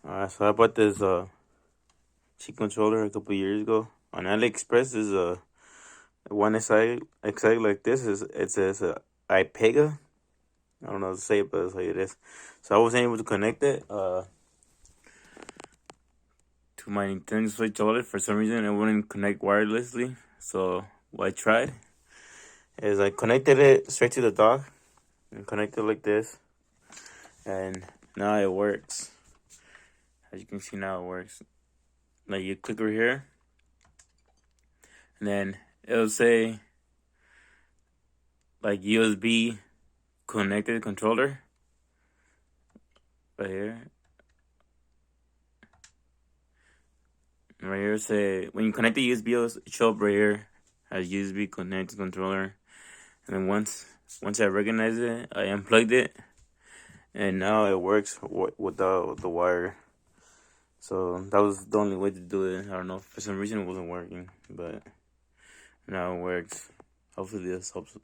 So I bought this cheap controller a couple years ago on AliExpress. Is one exactly like this. It says iPega. I don't know how to say it, but that's how it is. So I wasn't able to connect it to my Nintendo Switch OLED for some reason. It wouldn't connect wirelessly. So what I tried is I connected it straight to the dock and connected like this, and now it works. As you can see, now it works. Like, you click over here, and then it'll say like USB connected controller right here. Right here say when you connect the USB, it'll show up right here as USB connected controller. And then once I recognized it, I unplugged it, and now it works without the wire. So that was the only way to do it. I don't know, for some reason it wasn't working, but now it works. Hopefully this helps